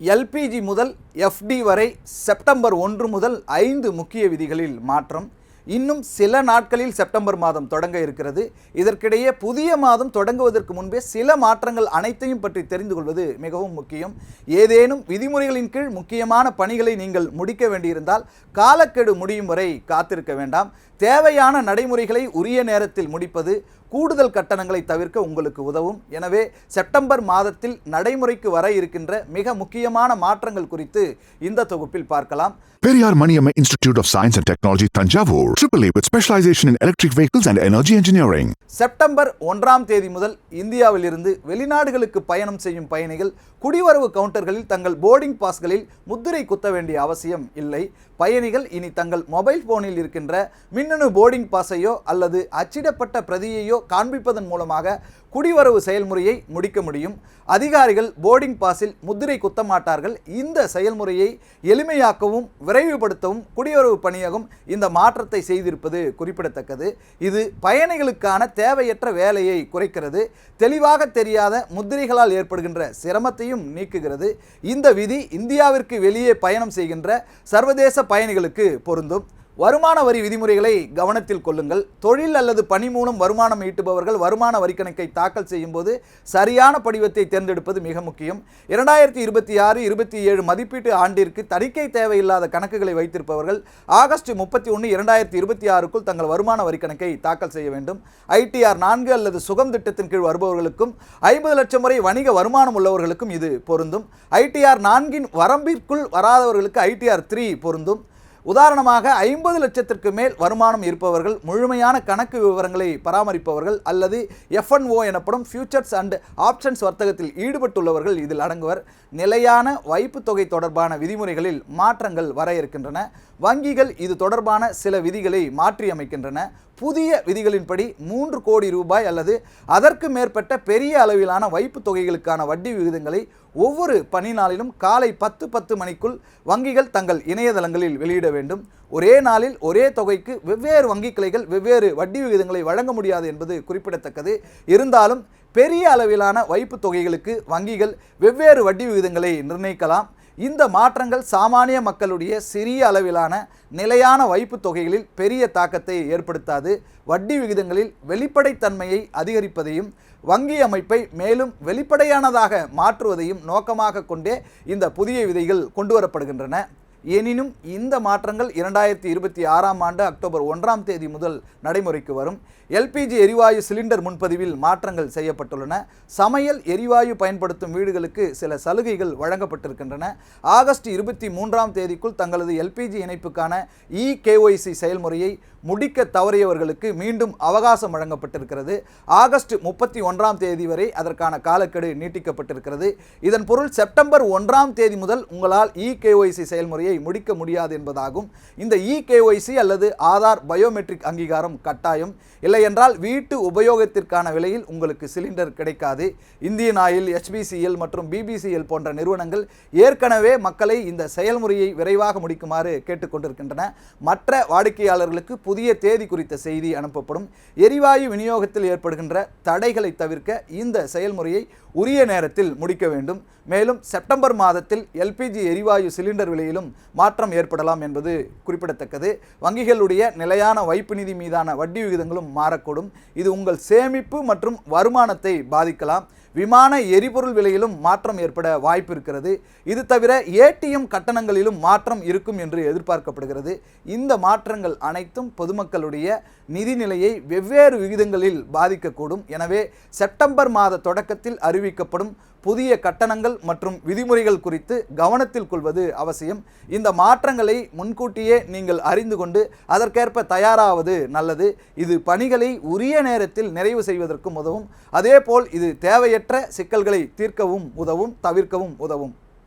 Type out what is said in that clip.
LPG முதல் FD வரை September 1 முதல் 5 முக்கிய விதிகளில் மாற்றம். இன்னும் சில நாட்களில் செப்டம்பர் மாதம் தொடங்க இருக்கிறது. இதற்கிடையே புதிய மாதம் தொடங்குவதற்கு முன்பே சில மாற்றங்கள் அனைத்தையும் பற்றி தெரிந்து கொள்வது மிகவும் முக்கியம். ஏதேனும் விதிமுறைகளின் கீழ் முக்கியமான பணிகளை நீங்கள் முடிக்க வேண்டியிருந்தால் காலக்கெடு முடியும் வரை காத்திருக்க வேண்டாம். தேவையான நடைமுறைகளை உரிய நேரத்தில் முடிப்பது கூடுதல் கட்டணங்களை தவிர்க்க உங்களுக்கு உதவும். எனவே செப்டம்பர் மாதத்தில் நடைமுறைக்கு வர இருக்கின்ற மிக முக்கியமான மாற்றங்கள் குறித்து இந்த தொகுப்பில் பார்க்கலாம். Periyar Maniamma Institute of Science and Technology, Thanjavur, AAA with specialization in electric vehicles and energy engineering. September 1ஆம் தேதி முதல் இந்தியாவில் இருந்து வெளிநாடுகளுக்கு பயணம் செய்யும் பயணிகள் குடிவரவு கவுண்டர்களில் தங்கள் போர்டிங் பாஸ்களில் முத்திரை குத்த வேண்டிய அவசியம் இல்லை. பயணிகள் இனி தங்கள் மொபைல் போனில் இருக்கின்ற மின்னணு போர்டிங் பாஸையோ அல்லது அச்சிடப்பட்ட பிரதியையோ காண்பிப்பதன் மூலமாக குடிவரவு செயல்முறையை முடிக்க முடியும். அதிகாரிகள் போர்டிங் பாஸில் முத்திரை குத்த மாட்டார்கள். இந்த செயல்முறையை எளிமையாக்கவும் விரைவுபடுத்தவும் குடிவரவு பணியகம் இந்த மாற்றத்தை செய்திருப்பது குறிப்பிடத்தக்கது. இது பயணிகளுக்கான தேவையற்ற வேலையை குறைக்கிறது. தெளிவாக தெரியாத முத்திரைகளால் ஏற்படுகின்ற சிரமத்தையும் நீக்குகிறது. இந்த விதி இந்தியாவிற்கு வெளியே பயணம் செய்கின்ற சர்வதேச பயணிகளுக்கு பொருந்தும். வருமான வரி விதிமுறைகளை கவனத்தில் கொள்ளுங்கள். தொழில் அல்லது பணி மூலம் வருமானம் ஈட்டுபவர்கள் வருமான வரி கணக்கை தாக்கல் செய்யும் போது சரியான படிவத்தை தேர்ந்தெடுப்பது மிக முக்கியம். 2026-27 மதிப்பீட்டு ஆண்டிற்கு தணிக்கை தேவையில்லாத கணக்குகளை வைத்திருப்பவர்கள் ஆகஸ்ட் 31, 2026க்குள் தங்கள் வருமான வரி கணக்கை தாக்கல் செய்ய வேண்டும். ITR 4 அல்லது சுகம் திட்டத்தின் கீழ் வருபவர்களுக்கும் 50 லட்சம் வரை வணிக வருமானம் உள்ளவர்களுக்கும் இது பொருந்தும். ITR 4 வரம்பிற்குள் வராதவர்களுக்கு ITR 3 பொருந்தும். உதாரணமாக 50 லட்சத்திற்கு மேல் வருமானம் இருப்பவர்கள், முழுமையான கணக்கு விவரங்களை பராமரிப்பவர்கள் அல்லது F&O எனப்படும் ஃபியூச்சர்ஸ் அண்ட் ஆப்ஷன்ஸ் வர்த்தகத்தில் ஈடுபட்டுள்ளவர்கள் இதில் அடங்குவர். நிலையான வைப்பு தொகை தொடர்பான விதிமுறைகளில் மாற்றங்கள் வர இருக்கின்றன. வங்கிகள் இது தொடர்பான சில விதிகளை மாற்றியமைக்கின்றன. புதிய விதிகளின்படி 3 கோடி ரூபாய் அல்லது அதற்கு மேற்பட்ட பெரிய அளவிலான வைப்பு தொகைகளுக்கான வட்டி விகிதங்களை ஒவ்வொரு பணி நாளிலும் காலை 10:10 மணிக்குள் வங்கிகள் தங்கள் இணையதளங்களில் வெளியிட வேண்டும். ஒரே நாளில் ஒரே தொகைக்கு வெவ்வேறு வங்கி கிளைகள் வெவ்வேறு வட்டி விகிதங்களை வழங்க முடியாது என்பது குறிப்பிடத்தக்கது. இருந்தாலும் பெரிய அளவிலான வைப்பு தொகைகளுக்கு வங்கிகள் வெவ்வேறு வட்டி விகிதங்களை நிர்ணயிக்கலாம். இந்த மாற்றங்கள் சாமானிய மக்களுடைய சிறிய அளவிலான நிலையான வைப்பு தொகைகளில் பெரிய தாக்கத்தை ஏற்படுத்தாது. வட்டி விகிதங்களில் வெளிப்படைத்தன்மையை அதிகரிப்பதையும் வங்கி அமைப்பை மேலும் வெளிப்படையானதாக மாற்றுவதையும் நோக்கமாக கொண்டே இந்த புதிய விதிகள் கொண்டுவரப்படுகின்றன. எனினும் இந்த மாற்றங்கள் 2026ஆம் ஆண்டு அக்டோபர் 1ஆம் தேதி முதல் நடைமுறைக்கு வரும். எல்பிஜி எரிவாயு சிலிண்டர் முன்பதிவில் மாற்றங்கள் செய்யப்பட்டுள்ளன. சமையல் எரிவாயு பயன்படுத்தும் வீடுகளுக்கு சில சலுகைகள் வழங்கப்பட்டிருக்கின்றன. ஆகஸ்ட் 23ஆம் தேதிக்குள் தங்களது எல்பிஜி இணைப்புக்கான EKYC செயல்முறையை முடிக்க தவறியவர்களுக்கு மீண்டும் அவகாசம் வழங்கப்பட்டிருக்கிறது. ஆகஸ்ட் 31ஆம் தேதி வரை அதற்கான காலக்கெடு நீட்டிக்கப்பட்டிருக்கிறது. இதன் பொருள் செப்டம்பர் 1ஆம் தேதி முதல் உங்களால் EKYC செயல்முறையை முடிக்க முடியாது என்பதாகும். இந்த EKYC அல்லது ஆதார் பயோமெட்ரிக் அங்கீகாரம் கட்டாயம். இல்லையென்றால் வீட்டு உபயோகத்திற்கான விலையில் உங்களுக்கு சிலிண்டர் கிடைக்காது. இந்தியன் ஆயில், HPCL மற்றும் BPCL போன்ற நிறுவனங்கள் ஏற்கனவே மக்களை இந்த செயல்முறையை விரைவாக முடிக்குமாறு கேட்டுக்கொண்டிருக்கின்றன. மற்ற வாடிக்கையாளர்களுக்கு புதிய தேதி குறித்த செய்தி அனுப்பப்படும். எரிவாயு விநியோகத்தில் ஏற்படுகின்ற தடைகளை தவிர்க்க இந்த செயல்முறையை உரிய நேரத்தில் முடிக்க வேண்டும். மேலும் செப்டம்பர் மாதத்தில் எல்பிஜி எரிவாயு சிலிண்டர் விலையிலும் மாற்றம் ஏற்படலாம் என்பது குறிப்பிடத்தக்கது. வங்கிகளுடைய நிலையான வைப்பு நிதி மீதான வட்டி விகிதங்களும் மாறக்கூடும். இது உங்கள் சேமிப்பு மற்றும் வருமானத்தை பாதிக்கலாம். விமான எரிபொருள் விலையிலும் மாற்றம் ஏற்பட வாய்ப்பு இருக்கிறது. இது தவிர ATM கட்டணங்களிலும் மாற்றம் இருக்கும் என்று எதிர்பார்க்கப்படுகிறது. இந்த மாற்றங்கள் அனைத்தும் பொதுமக்களுடைய நிதிநிலையை வெவ்வேறு விகிதங்களில் பாதிக்கக்கூடும். எனவே செப்டம்பர் மாத தொடக்கத்தில் அறிவிக்கப்படும் புதிய கட்டணங்கள் மற்றும் விதிமுறைகள் குறித்து கவனத்தில் கொள்வது அவசியம். இந்த மாற்றங்களை முன்கூட்டியே நீங்கள் அறிந்து கொண்டு அதற்கேற்ப தயாராவது நல்லது. இது பணிகளை உரிய நேரத்தில் நிறைவு செய்வதற்கும் உதவும். அதேபோல் இது தேவையற்ற சிக்கல்களை தீர்க்கவும் உதவும், தவிர்க்கவும் உதவும்.